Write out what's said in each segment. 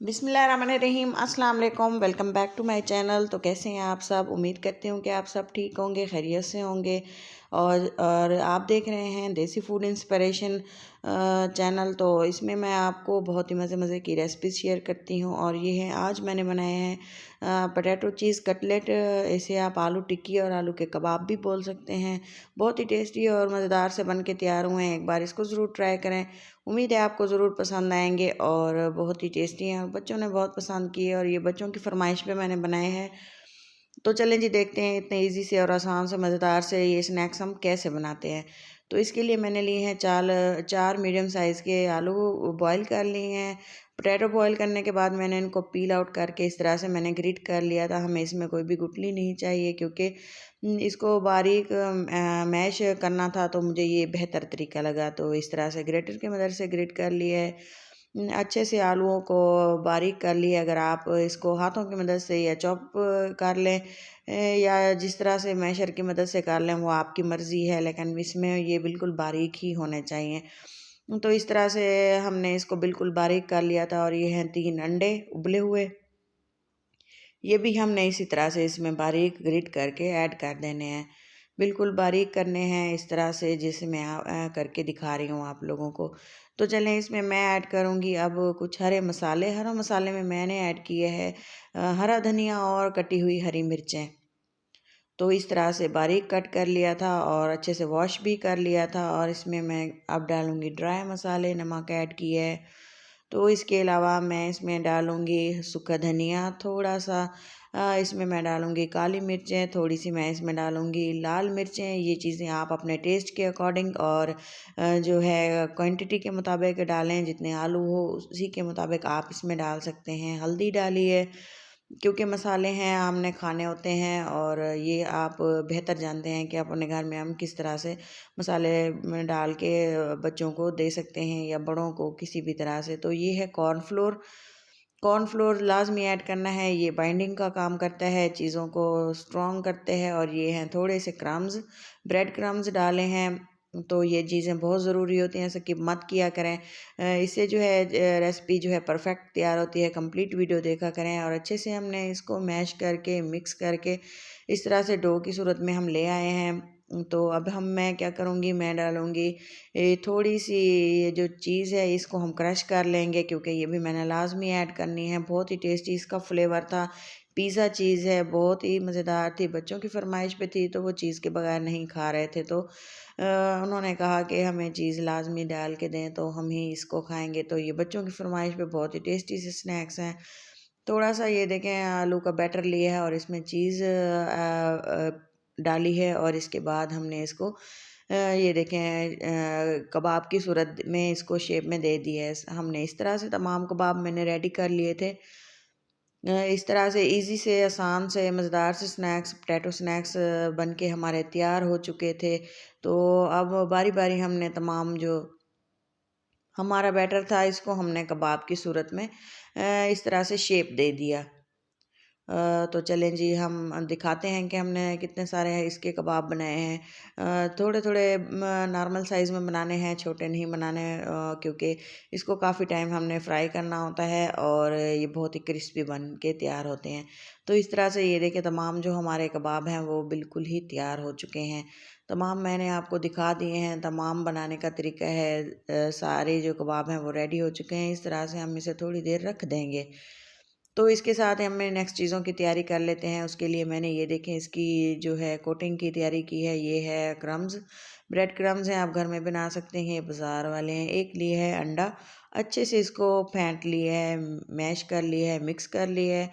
बिस्मिल्लाहिर्रहमानिर्रहीम अस्सलाम वालेकुम। Welcome back to my channel. तो कैसे हैं आप सब? उम्मीद करती हूँ कि आप सब ठीक होंगे, खैरियत से होंगे। और आप देख रहे हैं देसी फूड इंस्पिरेशन चैनल। तो इसमें मैं आपको बहुत ही मज़े मज़े की रेसिपी शेयर करती हूँ। और ये है, आज मैंने बनाए हैं पोटैटो चीज़ कटलेट। इसे आप आलू टिक्की और आलू के कबाब भी बोल सकते हैं। बहुत ही टेस्टी और मज़ेदार से बन के तैयार हुए हैं। एक बार इसको ज़रूर ट्राई करें। उम्मीद है आपको ज़रूर पसंद आएंगे और बहुत ही टेस्टी हैं और बच्चों ने बहुत पसंद किए और ये बच्चों की फरमाइश पे मैंने बनाए हैं। तो चलें जी, देखते हैं इतने इजी से और आसान से मज़ेदार से ये स्नैक्स हम कैसे बनाते हैं। तो इसके लिए मैंने लिए हैं चार मीडियम साइज़ के आलू बॉईल कर लिए हैं। पोटैटो बॉईल करने के बाद मैंने इनको पील आउट करके इस तरह से मैंने ग्रेट कर लिया था। हमें इसमें कोई भी गुठली नहीं चाहिए क्योंकि इसको बारीक मैश करना था, तो मुझे ये बेहतर तरीका लगा। तो इस तरह से ग्रेटर की मदद से ग्रेट कर लिया है। अच्छे से आलूओं को बारीक कर लिए। अगर आप इसको हाथों की मदद से या चॉप कर लें या जिस तरह से मैशर की मदद से कर लें, वो आपकी मर्ज़ी है, लेकिन इसमें ये बिल्कुल बारीक ही होने चाहिए। तो इस तरह से हमने इसको बिल्कुल बारीक कर लिया था। और ये हैं 3 अंडे उबले हुए। ये भी हमने इसी तरह से इसमें बारीक ग्रेट करके ऐड कर देने हैं। बिल्कुल बारीक करने हैं इस तरह से, जैसे मैं करके दिखा रही हूँ आप लोगों को। तो चलें, इसमें मैं ऐड करूँगी अब कुछ हरे मसाले। हरे मसाले में मैंने ऐड किए हैं हरा धनिया और कटी हुई हरी मिर्चें। तो इस तरह से बारीक कट कर लिया था और अच्छे से वॉश भी कर लिया था। और इसमें मैं अब डालूँगी ड्राई मसाले, नमक ऐड किया है। तो इसके अलावा मैं इसमें डालूँगी सूखा धनिया थोड़ा सा, इसमें मैं डालूँगी काली मिर्चें थोड़ी सी, मैं इसमें डालूँगी लाल मिर्चें। ये चीज़ें आप अपने टेस्ट के अकॉर्डिंग और जो है क्वांटिटी के मुताबिक डालें। जितने आलू हो उसी के मुताबिक आप इसमें डाल सकते हैं। हल्दी डालिए क्योंकि मसाले हैं, हमने खाने होते हैं और ये आप बेहतर जानते हैं कि अपने घर में हम किस तरह से मसाले में डाल के बच्चों को दे सकते हैं या बड़ों को किसी भी तरह से। तो ये है कॉर्नफ्लोर। कॉर्नफ्लोर लाजमी ऐड करना है, ये बाइंडिंग का काम करता है, चीज़ों को स्ट्रॉन्ग करते हैं। और ये हैं थोड़े से क्रम्स, ब्रेड क्रम्स डाले हैं। तो ये चीज़ें बहुत ज़रूरी होती हैं, स्किप मत किया करें। इससे जो है रेसिपी जो है परफेक्ट तैयार होती है। कंप्लीट वीडियो देखा करें। और अच्छे से हमने इसको मैश करके मिक्स करके इस तरह से डो की सूरत में हम ले आए हैं। तो अब मैं क्या करूँगी, मैं डालूँगी थोड़ी सी ये जो चीज़ है इसको हम क्रश कर लेंगे क्योंकि ये भी मैंने लाजमी ऐड करनी है। बहुत ही टेस्टी इसका फ्लेवर था। पिज़्ज़ा चीज़ है, बहुत ही मज़ेदार थी। बच्चों की फरमाइश पे थी तो वो चीज़ के बगैर नहीं खा रहे थे। तो उन्होंने कहा कि हमें चीज़ लाजमी डाल के दें तो हम ही इसको खाएंगे। तो ये बच्चों की फरमाइश पे बहुत ही टेस्टी से स्नैक्स हैं। थोड़ा सा ये देखें आलू का बैटर लिया है और इसमें चीज़ डाली है। और इसके बाद हमने इसको ये देखें कबाब की सूरत में इसको शेप में दे दिया है। हमने इस तरह से तमाम कबाब मैंने रेडी कर लिए थे। इस तरह से इजी से आसान से मज़ेदार से स्नैक्स, पोटैटो स्नैक्स बन के हमारे तैयार हो चुके थे। तो अब बारी बारी हमने तमाम जो हमारा बैटर था इसको हमने कबाब की सूरत में इस तरह से शेप दे दिया। तो चलें जी, हम दिखाते हैं कि हमने कितने सारे इसके कबाब बनाए हैं। थोड़े थोड़े नॉर्मल साइज़ में बनाने हैं, छोटे नहीं बनाने, क्योंकि इसको काफ़ी टाइम हमने फ्राई करना होता है और ये बहुत ही क्रिस्पी बन के तैयार होते हैं। तो इस तरह से ये देखिए तमाम जो हमारे कबाब हैं वो बिल्कुल ही तैयार हो चुके हैं। तमाम मैंने आपको दिखा दिए हैं, तमाम बनाने का तरीका है। सारे जो कबाब हैं वो रेडी हो चुके हैं। इस तरह से हम इसे थोड़ी देर रख देंगे। तो इसके साथ हमें नेक्स्ट चीज़ों की तैयारी कर लेते हैं। उसके लिए मैंने ये देखें इसकी जो है कोटिंग की तैयारी की है। ये है क्रम्स, ब्रेड क्रम्स हैं, आप घर में बना सकते हैं, बाज़ार वाले हैं। एक लिए है अंडा, अच्छे से इसको फेंट लिया है, मैश कर लिया है, मिक्स कर लिया है।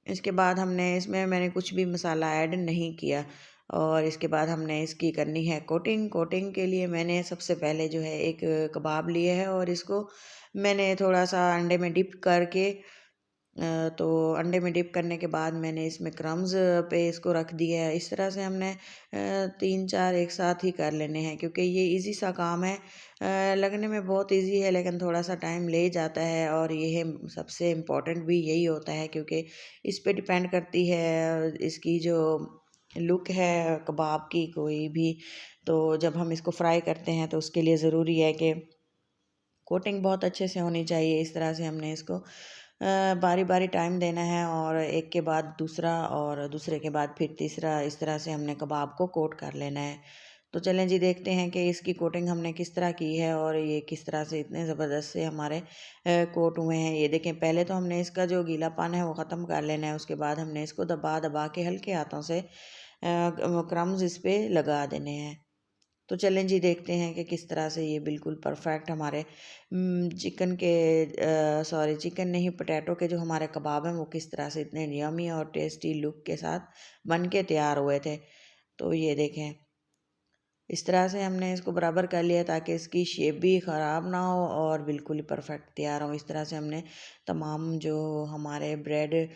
इसके बाद हमने इसमें मैंने कुछ भी मसाला ऐड नहीं किया। और इसके बाद हमने इसकी करनी है कोटिंग। कोटिंग के लिए मैंने सबसे पहले जो है एक कबाब लिया है और इसको मैंने थोड़ा सा अंडे में डिप करके तो अंडे में डिप करने के बाद मैंने इसमें क्रम्स पे इसको रख दिया है। इस तरह से हमने 3-4 एक साथ ही कर लेने हैं क्योंकि ये इजी सा काम है। लगने में बहुत इजी है लेकिन थोड़ा सा टाइम ले जाता है। और ये है सबसे इम्पोर्टेंट भी यही होता है क्योंकि इस पे डिपेंड करती है इसकी जो लुक है कबाब की कोई भी। तो जब हम इसको फ्राई करते हैं तो उसके लिए ज़रूरी है कि कोटिंग बहुत अच्छे से होनी चाहिए। इस तरह से हमने इसको बारी बारी टाइम देना है और एक के बाद दूसरा और दूसरे के बाद फिर तीसरा, इस तरह से हमने कबाब को कोट कर लेना है। तो चलें जी देखते हैं कि इसकी कोटिंग हमने किस तरह की है और ये किस तरह से इतने ज़बरदस्त से हमारे कोट हुए हैं। ये देखें, पहले तो हमने इसका जो गीलापन है वो ख़त्म कर लेना है, उसके बाद हमने इसको दबा दबा के हल्के हाथों से क्रम्स इस पर लगा देने हैं। तो चलें जी देखते हैं कि किस तरह से ये बिल्कुल परफेक्ट हमारे चिकन नहीं, पोटैटो के जो हमारे कबाब हैं वो किस तरह से इतने यमी और टेस्टी लुक के साथ बन के तैयार हुए थे। तो ये देखें, इस तरह से हमने इसको बराबर कर लिया ताकि इसकी शेप भी ख़राब ना हो और बिल्कुल ही परफेक्ट तैयार हो। इस तरह से हमने तमाम जो हमारे ब्रेड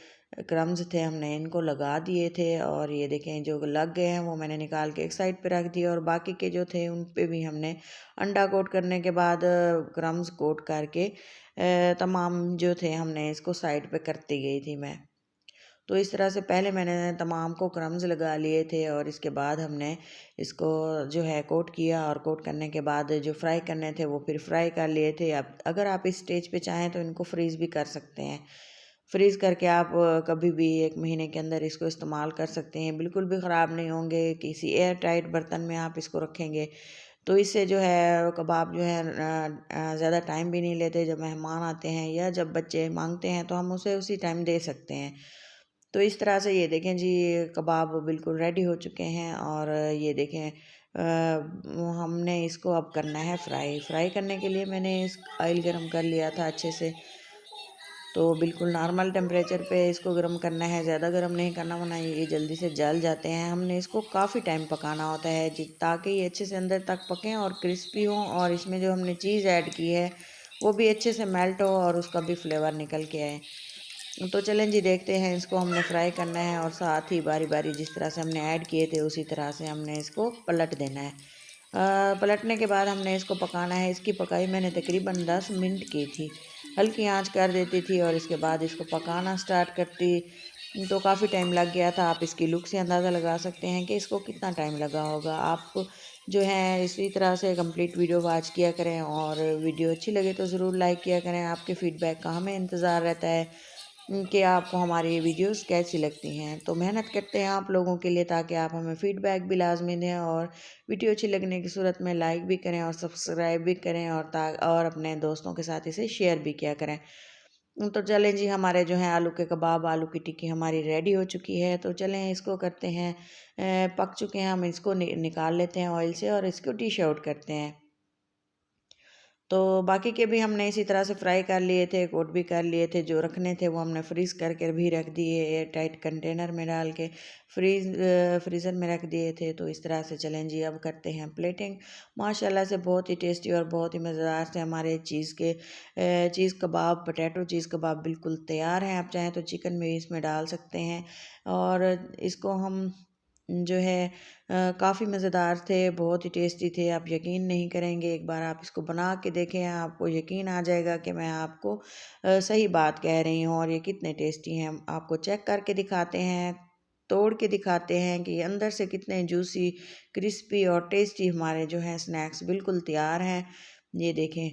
क्रम्स थे हमने इनको लगा दिए थे और ये देखें जो लग गए हैं वो मैंने निकाल के एक साइड पे रख दिए और बाकी के जो थे उन पे भी हमने अंडा कोट करने के बाद क्रम्स कोट करके तमाम जो थे हमने इसको साइड पे करती गई थी मैं। तो इस तरह से पहले मैंने तमाम को क्रम्स लगा लिए थे और इसके बाद हमने इसको जो है कोट किया और कोट करने के बाद जो फ्राई करने थे वो फिर फ्राई कर लिए थे। अब अगर आप इस स्टेज पे चाहें तो इनको फ्रीज़ भी कर सकते हैं। फ्रीज़ करके आप कभी भी 1 महीने के अंदर इसको इस्तेमाल कर सकते हैं, बिल्कुल भी ख़राब नहीं होंगे। किसी एयर टाइट बर्तन में आप इसको रखेंगे तो इससे जो है कबाब जो है ज़्यादा टाइम भी नहीं लेते। जब मेहमान आते हैं या जब बच्चे मांगते हैं तो हम उसे उसी टाइम दे सकते हैं। तो इस तरह से ये देखें जी कबाब बिल्कुल रेडी हो चुके हैं और ये देखें हमने इसको अब करना है फ्राई करने के लिए मैंने इस ऑयल गरम कर लिया था अच्छे से। तो बिल्कुल नॉर्मल टेम्परेचर पे इसको गर्म करना है, ज़्यादा गर्म नहीं करना, वरना ये जल्दी से जल जाते हैं। हमने इसको काफ़ी टाइम पकाना होता है ताकि ये अच्छे से अंदर तक पकें और क्रिस्पी हों और इसमें जो हमने चीज़ ऐड की है वो भी अच्छे से मेल्ट हो और उसका भी फ्लेवर निकल के आए। तो चलें जी देखते हैं, इसको हमने फ्राई करना है और साथ ही बारी बारी जिस तरह से हमने ऐड किए थे उसी तरह से हमने इसको पलट देना है। पलटने के बाद हमने इसको पकाना है। इसकी पकाई मैंने तकरीबन 10 मिनट की थी, हल्की आंच कर देती थी और इसके बाद इसको पकाना स्टार्ट करती तो काफ़ी टाइम लग गया था। आप इसकी लुक से अंदाज़ा लगा सकते हैं कि इसको कितना टाइम लगा होगा। आप जो है इसी तरह से कंप्लीट वीडियो वॉच किया करें और वीडियो अच्छी लगे तो ज़रूर लाइक किया करें। आपके फ़ीडबैक का हमें इंतज़ार रहता है कि आपको हमारी ये वीडियोस कैसी लगती हैं। तो मेहनत करते हैं आप लोगों के लिए ताकि आप हमें फ़ीडबैक भी लाज़मी दें और वीडियो अच्छी लगने की सूरत में लाइक भी करें और सब्सक्राइब भी करें और अपने दोस्तों के साथ इसे शेयर भी किया करें। तो चलें जी, हमारे जो हैं आलू के कबाब, आलू की टिक्की हमारी रेडी हो चुकी है। तो चलें इसको करते हैं, पक चुके हैं, हम इसको निकाल लेते हैं ऑयल से और इसको डिश आउट करते हैं। तो बाकी के भी हमने इसी तरह से फ्राई कर लिए थे, कोट भी कर लिए थे। जो रखने थे वो हमने फ्रीज़ करके भी रख दिए, एयर टाइट कंटेनर में डाल के फ्रीज़र में रख दिए थे। तो इस तरह से चलें जी, अब करते हैं प्लेटिंग। माशाल्लाह से बहुत ही टेस्टी और बहुत ही मज़ेदार से हमारे चीज़ कबाब, पोटैटो चीज़ कबाब बिल्कुल तैयार हैं। आप चाहें तो चिकन भी इसमें डाल सकते हैं और इसको हम जो है काफ़ी मज़ेदार थे, बहुत ही टेस्टी थे। आप यकीन नहीं करेंगे, एक बार आप इसको बना के देखें, आपको यकीन आ जाएगा कि मैं आपको सही बात कह रही हूँ और ये कितने टेस्टी हैं। आपको चेक करके दिखाते हैं, तोड़ के दिखाते हैं कि अंदर से कितने जूसी, क्रिस्पी और टेस्टी हमारे जो हैं स्नैक्स बिल्कुल तैयार हैं। ये देखें,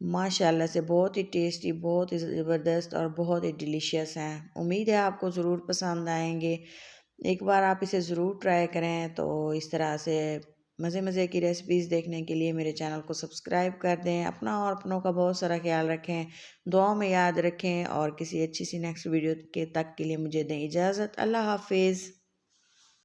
माशाल्लाह से बहुत ही टेस्टी, बहुत ही ज़बरदस्त और बहुत ही डिलीशियस हैं। उम्मीद है आपको ज़रूर पसंद आएंगे। एक बार आप इसे ज़रूर ट्राई करें। तो इस तरह से मज़े मज़े की रेसिपीज़ देखने के लिए मेरे चैनल को सब्सक्राइब कर दें। अपना और अपनों का बहुत सारा ख्याल रखें, दुआओं में याद रखें और किसी अच्छी सी नेक्स्ट वीडियो के तक के लिए मुझे दें इजाज़त। अल्लाह हाफिज़।